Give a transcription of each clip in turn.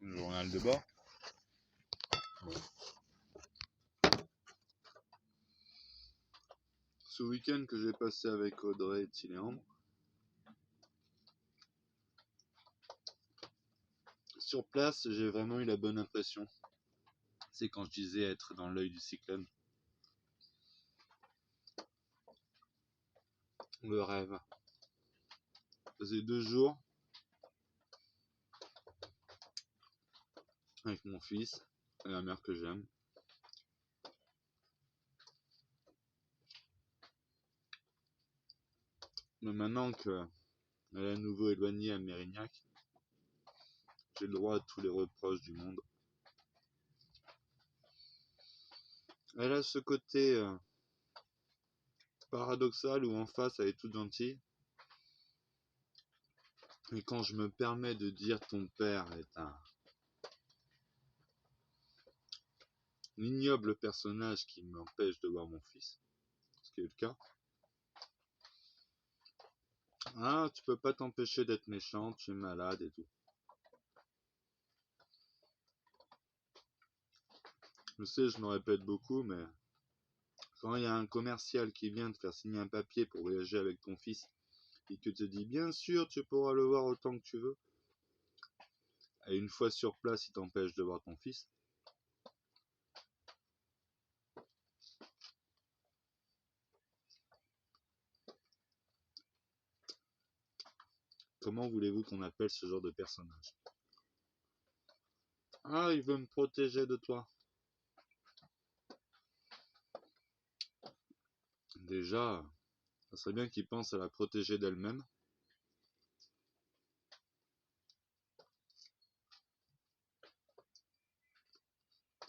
le journal de bord. Ce week-end que j'ai passé avec Audrey et Tiléandre, sur place, j'ai vraiment eu la bonne impression. C'est quand je disais être dans l'œil du cyclone. Le rêve. Ça faisait 2 jours avec mon fils et la mère que j'aime. Mais maintenant qu'elle est à nouveau éloignée à Mérignac, j'ai le droit à tous les reproches du monde. Elle a ce côté paradoxal où en face elle est toute gentille. Et quand je me permets de dire ton père est un ignoble personnage qui m'empêche de voir mon fils, ce qui est le cas. Ah, tu peux pas t'empêcher d'être méchant, tu es malade et tout. Je sais, je me répète beaucoup, mais quand il y a un commercial qui vient te faire signer un papier pour voyager avec ton fils et que te dit bien sûr tu pourras le voir autant que tu veux, et une fois sur place il t'empêche de voir ton fils, comment voulez-vous qu'on appelle ce genre de personnage? Ah, il veut me protéger de toi. Déjà, ça serait bien qu'il pense à la protéger d'elle-même.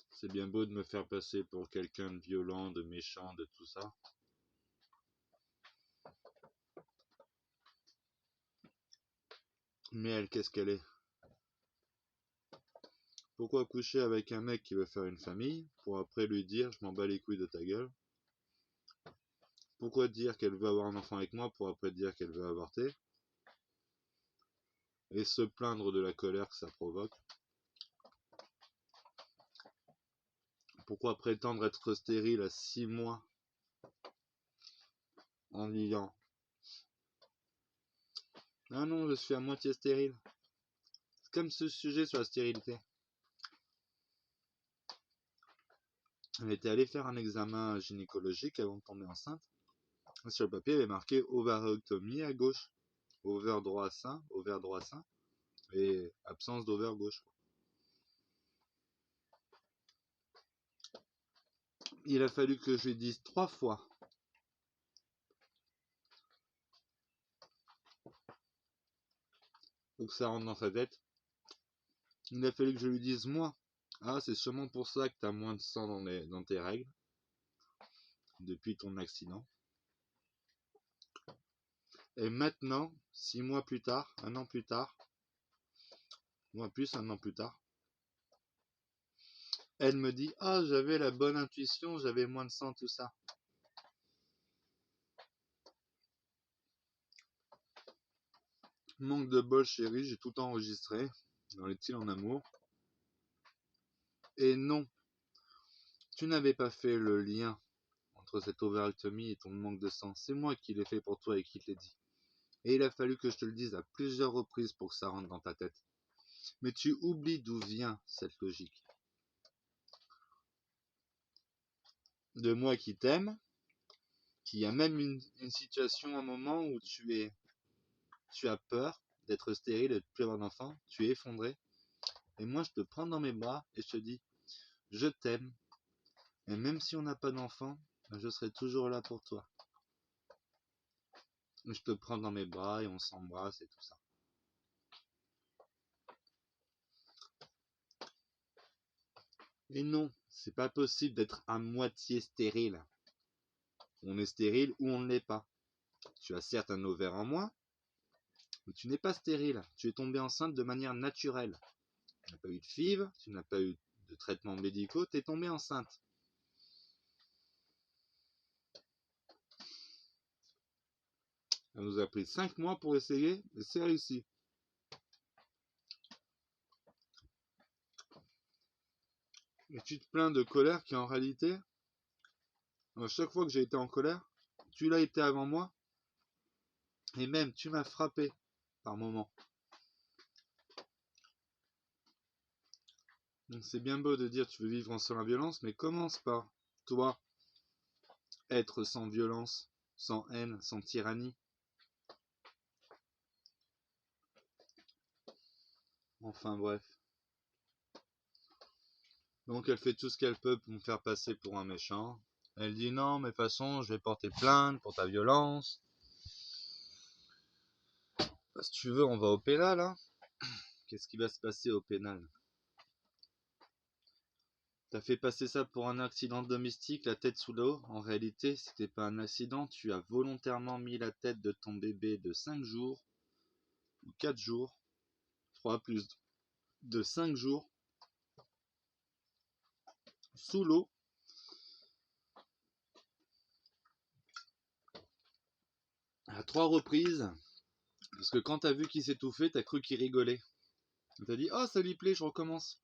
C'est bien beau de me faire passer pour quelqu'un de violent, de méchant, de tout ça. Mais elle, qu'est-ce qu'elle est? Pourquoi coucher avec un mec qui veut faire une famille, pour après lui dire je m'en bats les couilles de ta gueule? Pourquoi dire qu'elle veut avoir un enfant avec moi pour après dire qu'elle veut avorter? Et se plaindre de la colère que ça provoque? Pourquoi prétendre être stérile à 6 mois en disant ah non, je suis à moitié stérile? C'est comme ce sujet sur la stérilité. Elle était allée faire un examen gynécologique avant de tomber enceinte. Et sur le papier, il avait marqué ovarectomie à gauche, ovaire droit sain, et absence d'ovaire gauche. Il a fallu que je lui dise 3 fois pour que ça rentre dans sa tête. Il a fallu que je lui dise moi. Ah, c'est sûrement pour ça que t'as moins de sang dans tes règles depuis ton accident. Et maintenant, 6 mois plus tard, 1 an plus tard, moins plus 1 an plus tard, elle me dit ah, j'avais la bonne intuition, j'avais moins de sang, tout ça. Manque de bol, chérie, j'ai tout enregistré dans les Îles en amour. Et non, tu n'avais pas fait le lien entre cette ovarectomie et ton manque de sang. C'est moi qui l'ai fait pour toi et qui te l'ai dit. Et il a fallu que je te le dise à plusieurs reprises pour que ça rentre dans ta tête. Mais tu oublies d'où vient cette logique. De moi qui t'aime, qui a même une situation, un moment où tu as peur d'être stérile et de plus avoir d'enfant, tu es effondré. Et moi, je te prends dans mes bras et je te dis, je t'aime. Et même si on n'a pas d'enfant, je serai toujours là pour toi. Je te prends dans mes bras et on s'embrasse et tout ça. Et non, c'est pas possible d'être à moitié stérile. On est stérile ou on ne l'est pas. Tu as certes un ovaire en moins, mais tu n'es pas stérile. Tu es tombée enceinte de manière naturelle. Tu n'as pas eu de FIV, tu n'as pas eu de traitements médicaux, tu es tombée enceinte. Ça nous a pris 5 mois pour essayer, et c'est réussi. Et tu te plains de colère qui en réalité, à chaque fois que j'ai été en colère, tu l'as été avant moi, et même tu m'as frappé par moments. Donc c'est bien beau de dire tu veux vivre sans la violence, mais commence par toi être sans violence, sans haine, sans tyrannie. Enfin bref. Donc elle fait tout ce qu'elle peut pour me faire passer pour un méchant. Elle dit non, mais de toute façon, je vais porter plainte pour ta violence. Bah, si tu veux, on va au pénal, hein. Qu'est-ce qui va se passer au pénal? T'as fait passer ça pour un accident domestique, la tête sous l'eau. En réalité, c'était pas un accident, tu as volontairement mis la tête de ton bébé de 5 jours, ou 4 jours, je crois plus de 5 jours, sous l'eau, à 3 reprises, parce que quand t'as vu qu'il s'étouffait, t'as cru qu'il rigolait. T'as dit, oh ça lui plaît, je recommence.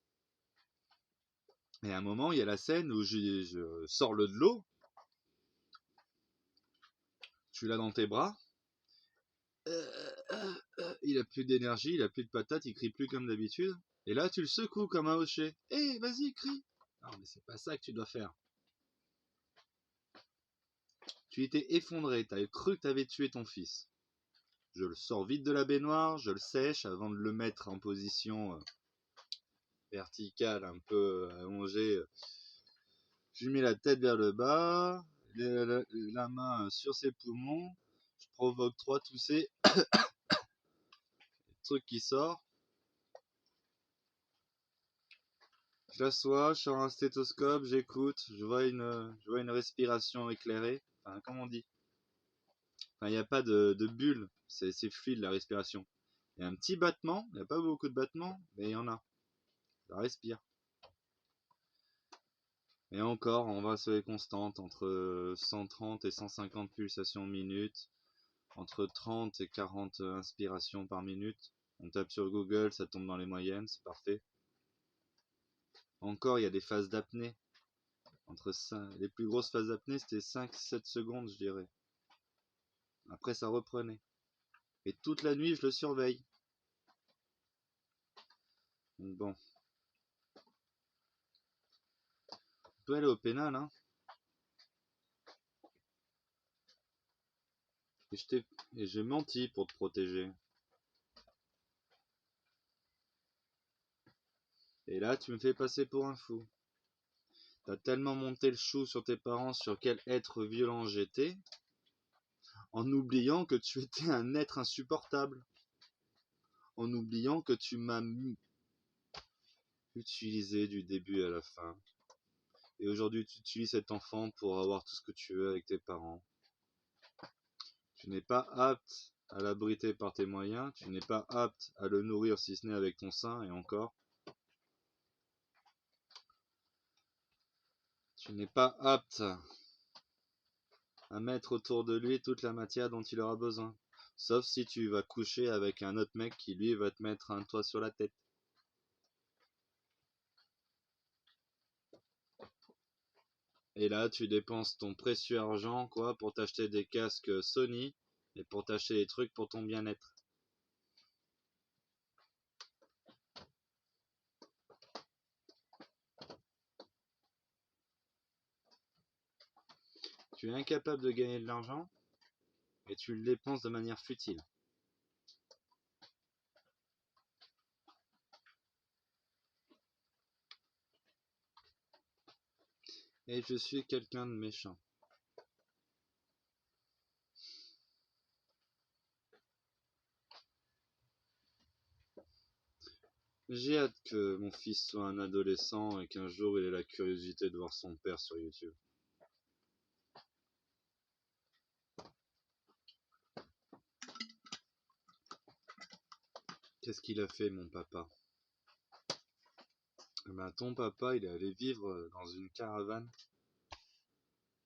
Et à un moment, il y a la scène où je sors le de l'eau, tu l'as dans tes bras, il a plus d'énergie, il a plus de patates, il crie plus comme d'habitude. Et là, tu le secoues comme un hocher. Hé, vas-y, crie. Non, mais c'est pas ça que tu dois faire. Tu étais effondré, t'avais cru que t'avais tué ton fils. Je le sors vite de la baignoire, je le sèche avant de le mettre en position verticale, un peu allongée. Je lui mets la tête vers le bas, la main sur ses poumons, je provoque 3 toussées, truc qui sort. Je l'assois, je sors un stéthoscope, j'écoute, je vois une respiration éclairée. Enfin, comment on dit? Enfin, il n'y a pas de bulle, c'est fluide la respiration. Il y a un petit battement, il n'y a pas beaucoup de battements, mais il y en a. Ça respire. Et encore, on va sur les constantes, entre 130 et 150 pulsations minute, entre 30 et 40 inspirations par minute. On tape sur Google, ça tombe dans les moyennes, c'est parfait. Encore, il y a des phases d'apnée. Les plus grosses phases d'apnée, c'était 5-7 secondes, je dirais. Après, ça reprenait. Et toute la nuit, je le surveille. Donc bon. On peut aller au pénal, hein. Et j'ai menti pour te protéger. Et là, tu me fais passer pour un fou. T'as tellement monté le chou sur tes parents sur quel être violent j'étais, en oubliant que tu étais un être insupportable. En oubliant que tu m'as utilisé du début à la fin. Et aujourd'hui, tu utilises cet enfant pour avoir tout ce que tu veux avec tes parents. Tu n'es pas apte à l'abriter par tes moyens, tu n'es pas apte à le nourrir si ce n'est avec ton sein, et encore. Tu n'es pas apte à mettre autour de lui toute la matière dont il aura besoin. Sauf si tu vas coucher avec un autre mec qui lui va te mettre un toit sur la tête. Et là, tu dépenses ton précieux argent, quoi, pour t'acheter des casques Sony et pour t'acheter des trucs pour ton bien-être. Tu es incapable de gagner de l'argent et tu le dépenses de manière futile. Et je suis quelqu'un de méchant. J'ai hâte que mon fils soit un adolescent et qu'un jour il ait la curiosité de voir son père sur YouTube. Qu'est-ce qu'il a fait, mon papa? Eh ben, ton papa, il est allé vivre dans une caravane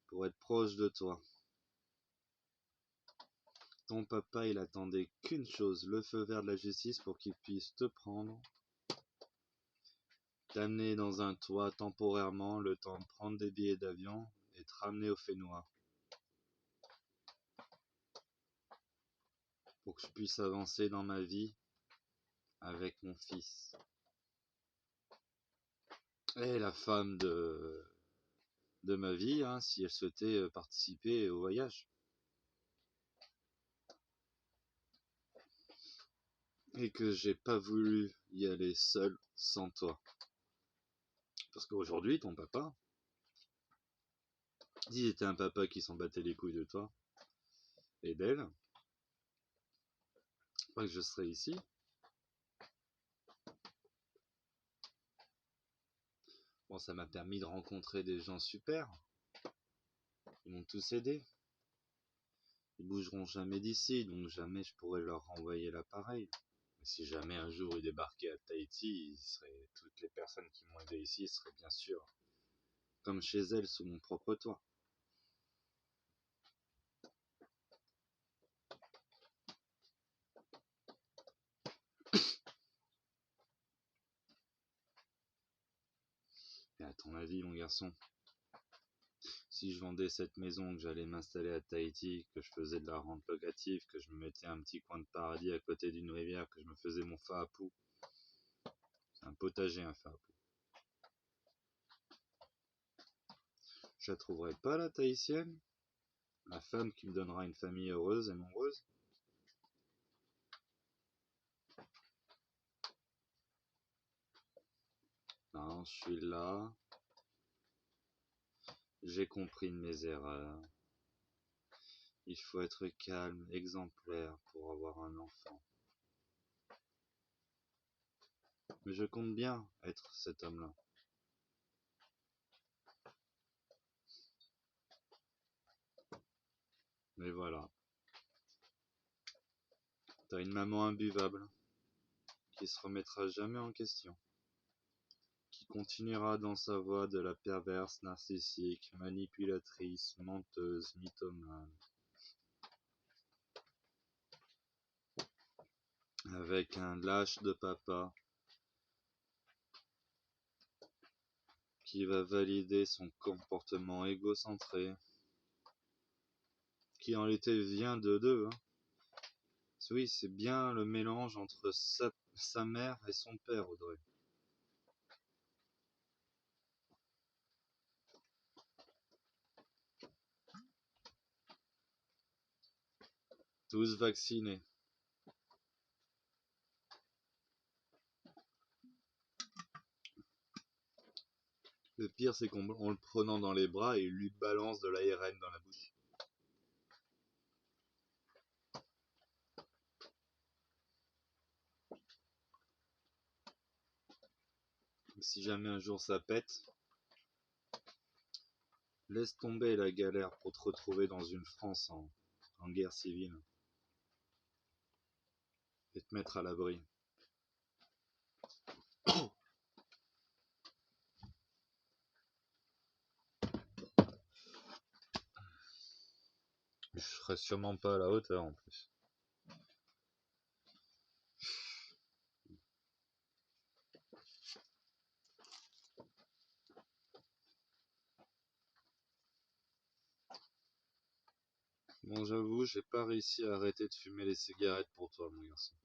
pour être proche de toi. Ton papa, il attendait qu'une chose, le feu vert de la justice pour qu'il puisse te prendre, t'amener dans un toit temporairement, le temps de prendre des billets d'avion et te ramener au Fénois. Pour que je puisse avancer dans ma vie avec mon fils. Et la femme de ma vie, hein, si elle souhaitait participer au voyage. Et que j'ai pas voulu y aller seul sans toi. Parce qu'aujourd'hui, ton papa, si c'était un papa qui s'en battait les couilles de toi et d'elle, je crois que je serais ici. Bon, ça m'a permis de rencontrer des gens super. Ils m'ont tous aidé. Ils bougeront jamais d'ici, donc jamais je pourrais leur renvoyer l'appareil. Mais si jamais un jour ils débarquaient à Tahiti, toutes les personnes qui m'ont aidé ici seraient bien sûr comme chez elles sous mon propre toit. Et à ton avis, mon garçon, si je vendais cette maison, que j'allais m'installer à Tahiti, que je faisais de la rente locative, que je me mettais un petit coin de paradis à côté d'une rivière, que je me faisais mon fa'apou, c'est un potager un fa'apou. Je la trouverais pas la tahitienne, la femme qui me donnera une famille heureuse et nombreuse. Non, je suis là, j'ai compris de mes erreurs. Il faut être calme, exemplaire pour avoir un enfant. Mais je compte bien être cet homme-là. Mais voilà, t'as une maman imbuvable qui se remettra jamais en question, qui continuera dans sa voie de la perverse, narcissique, manipulatrice, menteuse, mythomane, avec un lâche de papa qui va valider son comportement égocentré, qui en réalité vient de deux. Hein. Oui, c'est bien le mélange entre sa mère et son père, Audrey. Tous vaccinés. Le pire, c'est qu'en le prenant dans les bras, il lui balance de l'ARN dans la bouche. Si jamais un jour ça pète, laisse tomber la galère pour te retrouver dans une France en guerre civile et te mettre à l'abri. Je serais sûrement pas à la hauteur en plus. Bon, j'avoue, j'ai pas réussi à arrêter de fumer les cigarettes pour toi, mon garçon.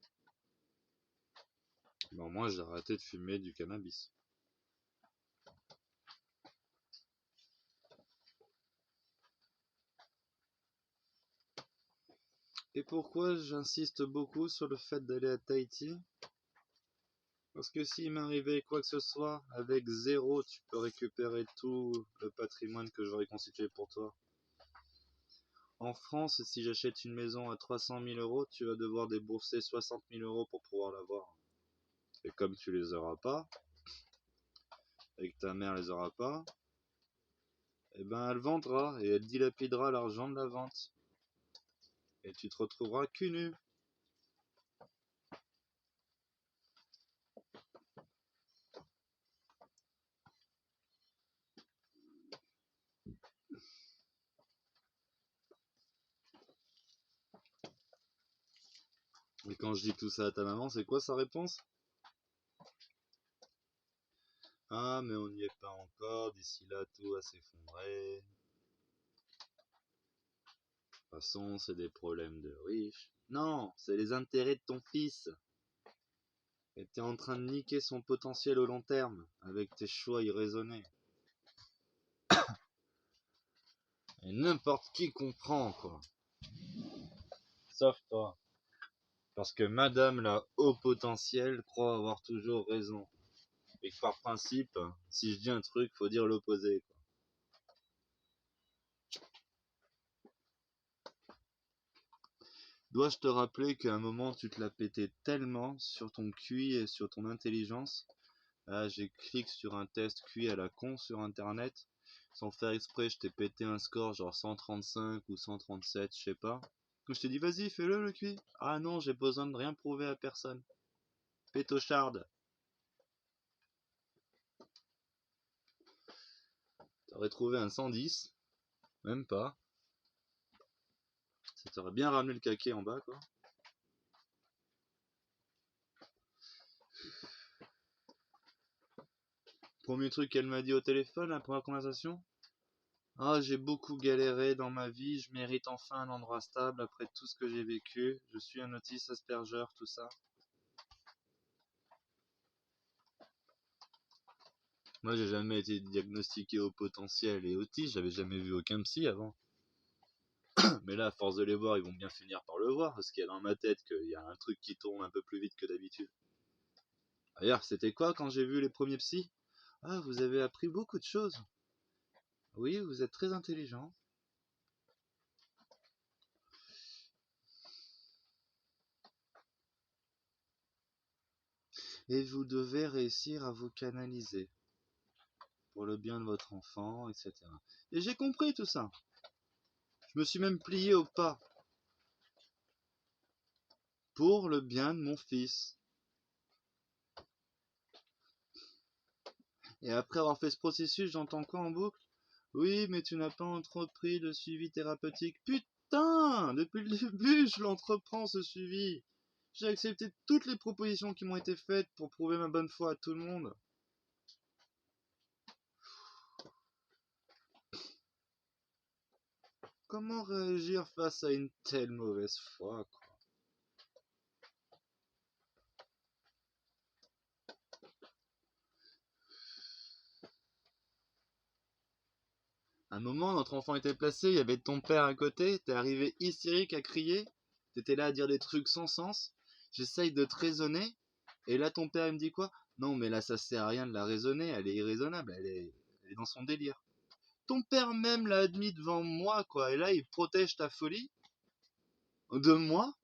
Bon, moi, j'ai arrêté de fumer du cannabis. Et pourquoi j'insiste beaucoup sur le fait d'aller à Tahiti? Parce que s'il m'arrivait quoi que ce soit, avec zéro, tu peux récupérer tout le patrimoine que j'aurais constitué pour toi. En France, si j'achète une maison à 300 000 euros, tu vas devoir débourser 60 000 euros pour pouvoir l'avoir. Et comme tu les auras pas, et que ta mère les aura pas, eh ben elle vendra et elle dilapidera l'argent de la vente. Et tu te retrouveras cul nu. Et quand je dis tout ça à ta maman, c'est quoi sa réponse? Ah, mais on n'y est pas encore, d'ici là tout va s'effondrer. De toute façon, c'est des problèmes de riches. Non, c'est les intérêts de ton fils. Et t'es en train de niquer son potentiel au long terme, avec tes choix irraisonnés. Et n'importe qui comprend, quoi. Sauf toi. Parce que madame la haut potentiel croit avoir toujours raison. Et que par principe, si je dis un truc, faut dire l'opposé, quoi. Dois-je te rappeler qu'à un moment tu te l'as pété tellement sur ton QI et sur ton intelligence. Là, j'ai cliqué sur un test QI à la con sur internet. Sans faire exprès, je t'ai pété un score genre 135 ou 137, je sais pas. Je t'ai dit, vas-y, fais-le le QI. Ah non, j'ai besoin de rien prouver à personne. Pétocharde. T'aurais trouvé un 110. Même pas. Ça t'aurait bien ramené le caquet en bas, quoi. Premier truc qu'elle m'a dit au téléphone, la première conversation. Ah, j'ai beaucoup galéré dans ma vie, je mérite enfin un endroit stable après tout ce que j'ai vécu. Je suis un autiste Asperger, tout ça. Moi, j'ai jamais été diagnostiqué au potentiel et autiste, j'avais jamais vu aucun psy avant. Mais là, à force de les voir, ils vont bien finir par le voir, parce qu'il y a dans ma tête qu'il y a un truc qui tourne un peu plus vite que d'habitude. D'ailleurs, c'était quoi quand j'ai vu les premiers psys? Ah, vous avez appris beaucoup de choses. Oui, vous êtes très intelligent. Et vous devez réussir à vous canaliser pour le bien de votre enfant, etc. Et j'ai compris tout ça. Je me suis même plié au pas pour le bien de mon fils. Et après avoir fait ce processus, j'entends quoi en boucle? Oui, mais tu n'as pas entrepris le suivi thérapeutique. Putain! Depuis le début, je l'entreprends ce suivi. J'ai accepté toutes les propositions qui m'ont été faites pour prouver ma bonne foi à tout le monde. Comment réagir face à une telle mauvaise foi, quoi? À un moment, notre enfant était placé, il y avait ton père à côté, t'es arrivé hystérique à crier, t'étais là à dire des trucs sans sens, j'essaye de te raisonner, et là ton père il me dit quoi? Non mais là ça sert à rien de la raisonner, elle est irraisonnable, elle est dans son délire. Ton père même l'a admis devant moi, quoi, et là il protège ta folie de moi?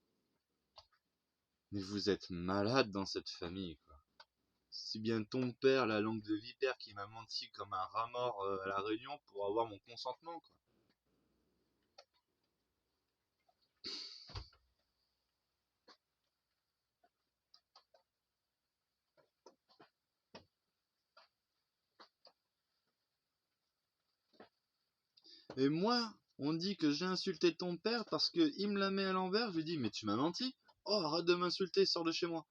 Mais vous êtes malade dans cette famille, quoi. Si bien ton père, la langue de vipère qui m'a menti comme un rat mort à la réunion pour avoir mon consentement, quoi. Et moi, on dit que j'ai insulté ton père parce qu'il me la met à l'envers. Je lui dis, mais tu m'as menti. Oh, arrête de m'insulter, sors de chez moi.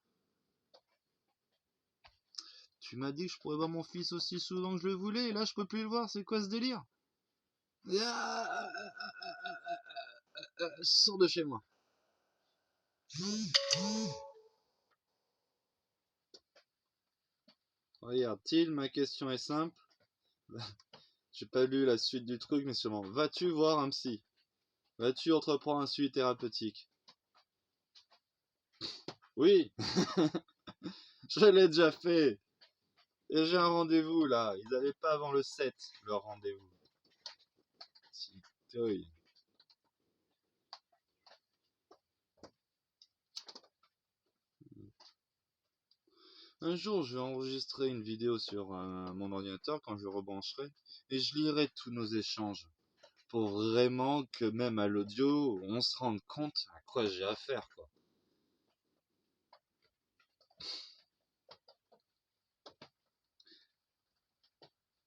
Tu m'as dit que je pourrais voir mon fils aussi souvent que je le voulais, et là je peux plus le voir, c'est quoi ce délire? Sors de chez moi. Regarde, Till, ma question est simple. J'ai pas lu la suite du truc, mais sûrement. Vas-tu voir un psy? Vas-tu entreprendre un suivi thérapeutique? Oui, je l'ai déjà fait. Et j'ai un rendez-vous là. Ils avaient pas avant le 7 leur rendez-vous. Oui. Un jour, je vais enregistrer une vidéo sur mon ordinateur quand je le rebrancherai et je lirai tous nos échanges pour vraiment que même à l'audio, on se rende compte à quoi j'ai affaire, quoi.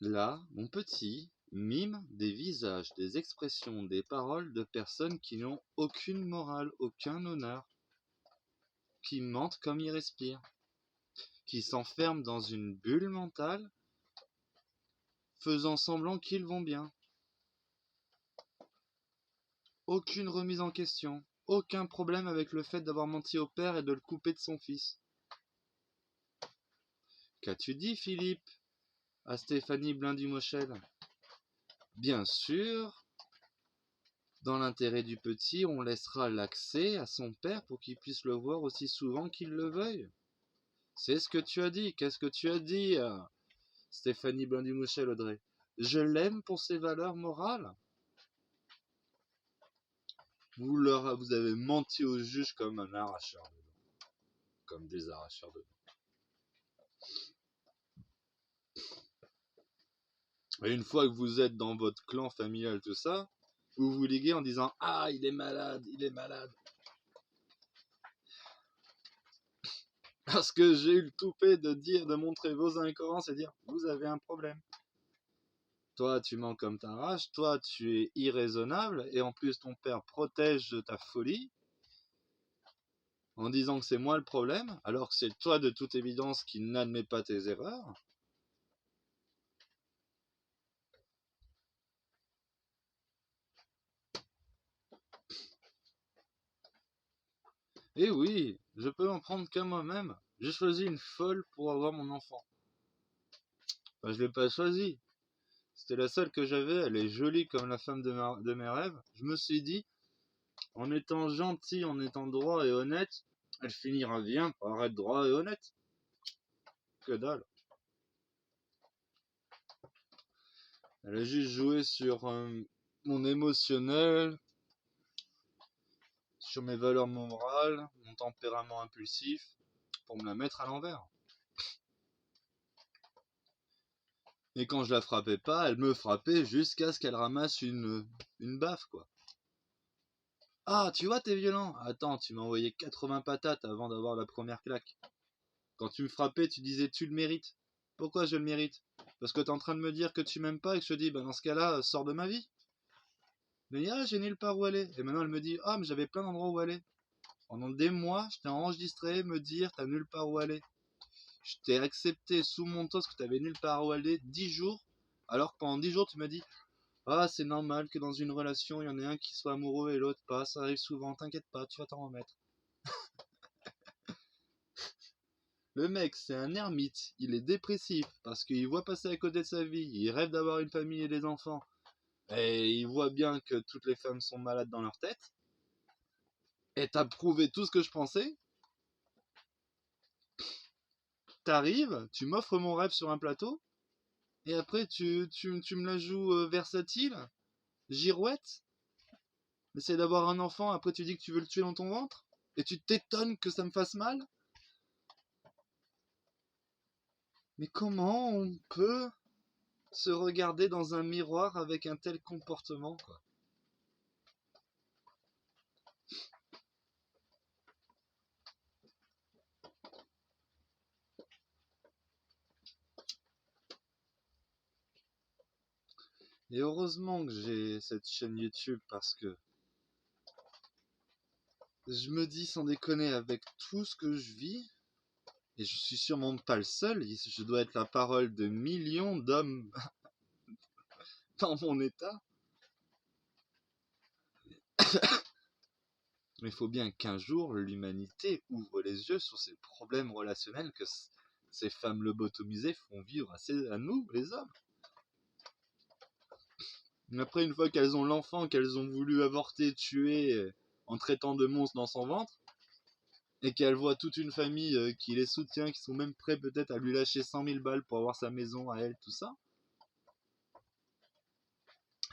Là, mon petit mime des visages, des expressions, des paroles de personnes qui n'ont aucune morale, aucun honneur, qui mentent comme ils respirent, qui s'enferment dans une bulle mentale faisant semblant qu'ils vont bien. Aucune remise en question, aucun problème avec le fait d'avoir menti au père et de le couper de son fils. Qu'as-tu dit, Philippe, à Stéphanie Blain-Dumochel? Bien sûr, dans l'intérêt du petit, on laissera l'accès à son père pour qu'il puisse le voir aussi souvent qu'il le veuille. C'est ce que tu as dit. Qu'est-ce que tu as dit, Stéphanie Blain-Dumochel, Audrey? Je l'aime pour ses valeurs morales. Vous avez menti au juge comme un arracheur de dents. Comme des arracheurs de dents. Et une fois que vous êtes dans votre clan familial, tout ça, vous vous liguez en disant « Ah, il est malade, il est malade ». Parce que j'ai eu le toupet de montrer vos incohérences et dire « Vous avez un problème ». Toi, tu mens comme ta rage, toi, tu es irraisonnable, et en plus, ton père protège de ta folie, en disant que c'est moi le problème, alors que c'est toi, de toute évidence, qui n'admets pas tes erreurs. Et oui, je peux en prendre qu'à moi-même. J'ai choisi une folle pour avoir mon enfant. Enfin, je l'ai pas choisie. C'était la seule que j'avais, elle est jolie comme la femme de mes rêves. Je me suis dit, en étant gentil, en étant droit et honnête, elle finira bien par être droit et honnête. Que dalle. Elle a juste joué sur mon émotionnel, sur mes valeurs morales, mon tempérament impulsif, pour me la mettre à l'envers. Et quand je la frappais pas, elle me frappait jusqu'à ce qu'elle ramasse une baffe, quoi. Ah, tu vois, t'es violent. Attends, tu m'as envoyé 80 patates avant d'avoir la première claque. Quand tu me frappais, tu disais tu le mérites. Pourquoi je le mérite? Parce que t'es en train de me dire que tu m'aimes pas et que je te dis, bah dans ce cas-là, sors de ma vie. Mais ah, j'ai nulle part où aller. Et maintenant elle me dit, ah, mais j'avais plein d'endroits où aller. Pendant des mois, je t'ai enregistré me dire t'as nulle part où aller. Je t'ai accepté sous mon toit que t'avais nulle part où aller 10 jours. Alors que pendant 10 jours, tu m'as dit, ah, c'est normal que dans une relation, il y en ait un qui soit amoureux et l'autre pas. Ça arrive souvent, t'inquiète pas, tu vas t'en remettre. Le mec, c'est un ermite, il est dépressif parce qu'il voit passer à côté de sa vie, il rêve d'avoir une famille et des enfants, et il voit bien que toutes les femmes sont malades dans leur tête, et t'as prouvé tout ce que je pensais, t'arrives, tu m'offres mon rêve sur un plateau, et après tu me la joues versatile, girouette, essaie d'avoir un enfant, après tu dis que tu veux le tuer dans ton ventre, et tu t'étonnes que ça me fasse mal. Mais comment on peut se regarder dans un miroir avec un tel comportement, quoi? Et heureusement que j'ai cette chaîne YouTube parce que je me dis sans déconner avec tout ce que je vis, et je suis sûrement pas le seul, je dois être la parole de millions d'hommes dans mon état. Mais il faut bien qu'un jour l'humanité ouvre les yeux sur ces problèmes relationnels que ces femmes lobotomisées font vivre à nous, les hommes. Après, une fois qu'elles ont l'enfant, qu'elles ont voulu avorter, tuer, en traitant de monstre dans son ventre, et qu'elles voient toute une famille qui les soutient, qui sont même prêts peut-être à lui lâcher 100 000 balles pour avoir sa maison à elle, tout ça,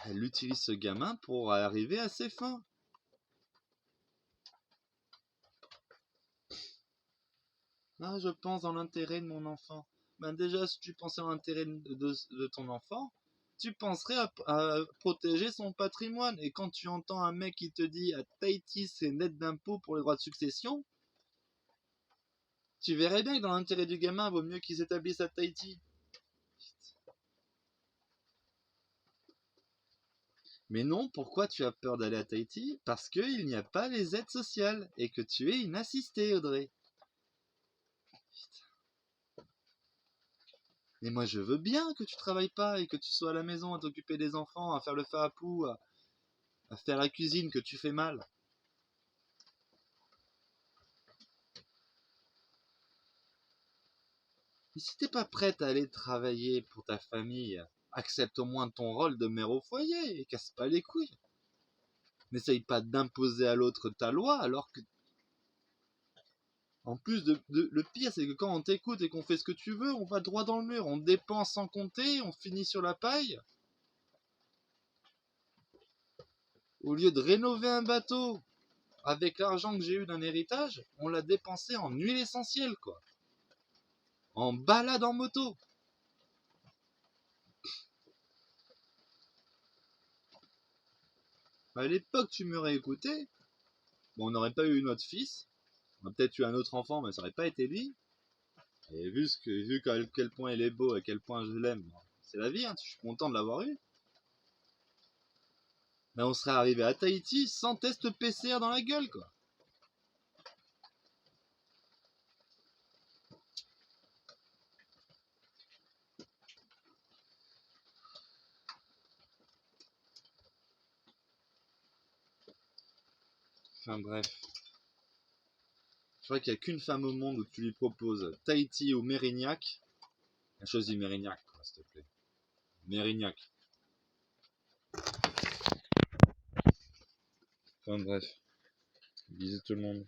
elle utilise ce gamin pour arriver à ses fins. Ah, je pense dans l'intérêt de mon enfant. Ben déjà, si tu pensais en l'intérêt de ton enfant, tu penserais à protéger son patrimoine. Et quand tu entends un mec qui te dit à Tahiti c'est net d'impôts pour les droits de succession, tu verrais bien que dans l'intérêt du gamin, vaut mieux qu'il s'établisse à Tahiti. Mais non, pourquoi tu as peur d'aller à Tahiti? Parce qu'il n'y a pas les aides sociales et que tu es une assistée, Audrey. Mais moi, je veux bien que tu travailles pas et que tu sois à la maison à t'occuper des enfants, à faire le fait à poux, à faire la cuisine que tu fais mal. Mais si t'es pas prête à aller travailler pour ta famille, accepte au moins ton rôle de mère au foyer et casse pas les couilles. N'essaye pas d'imposer à l'autre ta loi alors que... En plus, le pire, c'est que quand on t'écoute et qu'on fait ce que tu veux, on va droit dans le mur. On dépense sans compter, on finit sur la paille. Au lieu de rénover un bateau avec l'argent que j'ai eu d'un héritage, on l'a dépensé en huile essentielle, quoi. En balade en moto. À l'époque, tu m'aurais écouté. Bon, on n'aurait pas eu notre fils. On a peut-être eu un autre enfant, mais ça n'aurait pas été lui. Et vu à quel point il est beau, à quel point je l'aime, c'est la vie, hein, je suis content de l'avoir eu. Mais on serait arrivé à Tahiti sans test PCR dans la gueule, quoi. Enfin bref. Je crois qu'il n'y a qu'une femme au monde où tu lui proposes Tahiti ou Mérignac. Elle choisit Mérignac, quoi, s'il te plaît. Mérignac. Enfin bref. Bisous tout le monde.